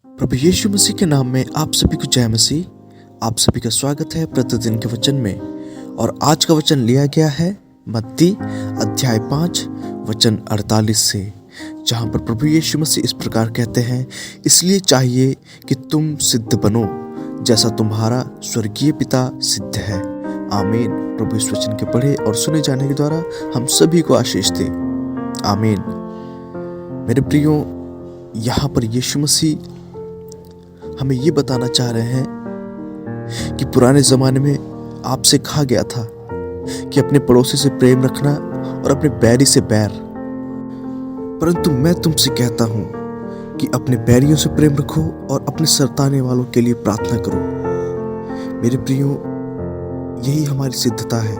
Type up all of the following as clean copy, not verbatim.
प्रभु यीशु मसीह के नाम में आप सभी को जय मसीह। आप सभी का स्वागत है प्रतिदिन के वचन में। और आज का वचन लिया गया है मत्ती अध्याय 5 वचन 48 से, जहां पर प्रभु यीशु मसीह इस प्रकार कहते हैं, इसलिए चाहिए कि तुम सिद्ध बनो जैसा तुम्हारा स्वर्गीय पिता सिद्ध है। आमीन। प्रभु इस वचन के पढ़े और सुने जाने के द्वारा हम सभी को आशीष दे। आमीन। मेरे प्रियो, यहाँ पर यीशु मसीह हमें ये बताना चाह रहे हैं कि पुराने ज़माने में आपसे कहा गया था कि अपने पड़ोसी से प्रेम रखना और अपने बैरी से बैर, परंतु मैं तुमसे कहता हूँ कि अपने बैरियों से प्रेम रखो और अपने सताने वालों के लिए प्रार्थना करो। मेरे प्रियो, यही हमारी सिद्धता है।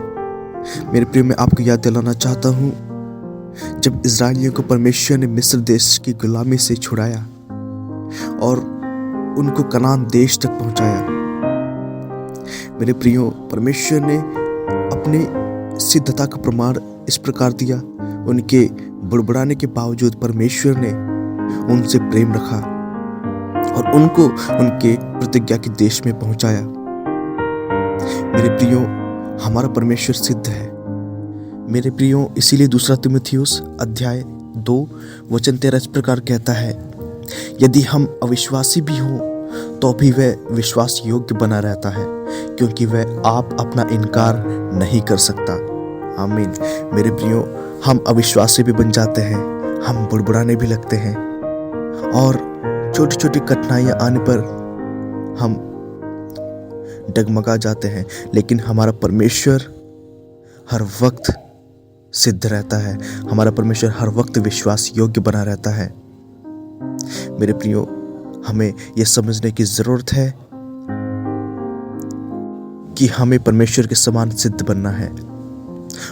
मेरे प्रियो, मैं आपको याद दिलाना चाहता हूँ, जब इज़राइलियों को परमेश्वर ने मिस्र देश की गुलामी से छुड़ाया और उनको कनान देश तक पहुंचाया, मेरे प्रियो, परमेश्वर ने अपनी सिद्धता का प्रमाण इस प्रकार दिया। उनके बुड़बुड़ाने के बावजूद परमेश्वर ने उनसे प्रेम रखा और उनको उनके प्रतिज्ञा के देश में पहुंचाया। मेरे प्रियो, हमारा परमेश्वर सिद्ध है। मेरे प्रियो, इसीलिए दूसरा तीमुथियुस अध्याय 2 वचन 13 इस प्रकार कहता है, यदि हम अविश्वासी भी हों तो भी वह विश्वास योग्य बना रहता है, क्योंकि वह आप अपना इनकार नहीं कर सकता। आमीन। मेरे प्रियो, हम अविश्वासी भी बन जाते हैं, हम बुड़बुड़ाने भी लगते हैं और छोटी छोटी कठिनाइयां आने पर हम डगमगा जाते हैं, लेकिन हमारा परमेश्वर हर वक्त सिद्ध रहता है। हमारा परमेश्वर हर वक्त विश्वास योग्य बना रहता है। मेरे प्रियो, हमें यह समझने की जरूरत है कि हमें परमेश्वर के समान सिद्ध बनना है,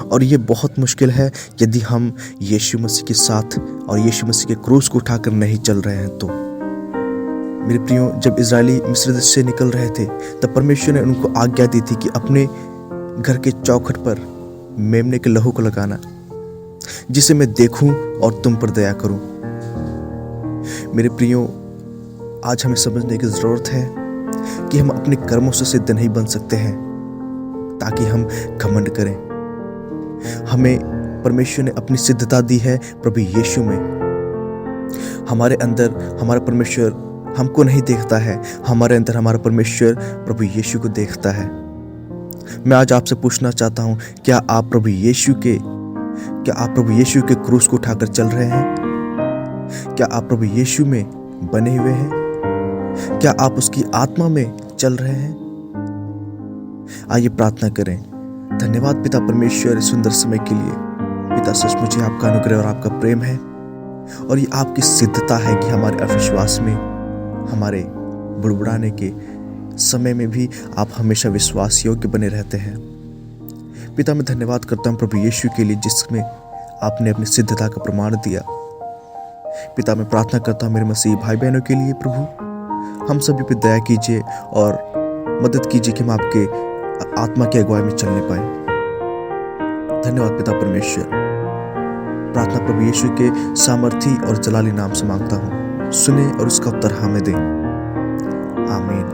और यह बहुत मुश्किल है यदि हम यीशु मसीह के साथ और यीशु मसीह के क्रूस को उठाकर नहीं चल रहे हैं तो। मेरे प्रियो, जब इजरायली मिस्र देश से निकल रहे थे तब परमेश्वर ने उनको आज्ञा दी थी कि अपने घर के चौखट पर मेमने के लहू को लगाना, जिसे मैं देखूं और तुम पर दया करूं। मेरे प्रियो, आज हमें समझने की जरूरत है कि हम अपने कर्मों से सिद्ध नहीं बन सकते हैं ताकि हम घमंड करें। हमें परमेश्वर ने अपनी सिद्धता दी है प्रभु यीशु में। हमारे अंदर हमारा परमेश्वर हमको नहीं देखता है, हमारे अंदर हमारा परमेश्वर प्रभु यीशु को देखता है। मैं आज आपसे पूछना चाहता हूं, क्या आप प्रभु यीशु के क्रूस को उठाकर चल रहे हैं? क्या आप प्रभु यीशु में बने हुए हैं? क्या आप उसकी आत्मा में चल रहे हैं? आइए प्रार्थना करें। धन्यवाद पिता परमेश्वर, इस सुंदर समय के लिए। पिता, सचमुच आपका अनुग्रह और आपका प्रेम है, और ये आपकी सिद्धता है कि हमारे अविश्वास में, हमारे बुड़बुड़ाने के समय में भी आप हमेशा विश्वास योग्य बने रहते हैं। पिता, मैं धन्यवाद करता हूँ प्रभु यीशु के लिए, जिसमें आपने अपनी सिद्धता का प्रमाण दिया। पिता, मैं प्रार्थना करता हूँ मेरे मसीह भाई बहनों के लिए, प्रभु हम सभी पे दया कीजिए और मदद कीजिए कि हम आपके आत्मा की अगुवाई में चलने पाए। धन्यवाद पिता परमेश्वर। प्रार्थना प्रभु यीशु के सामर्थी और जलाली नाम से मांगता हूँ, सुने और उसका उत्तर हमें दें। आमीन।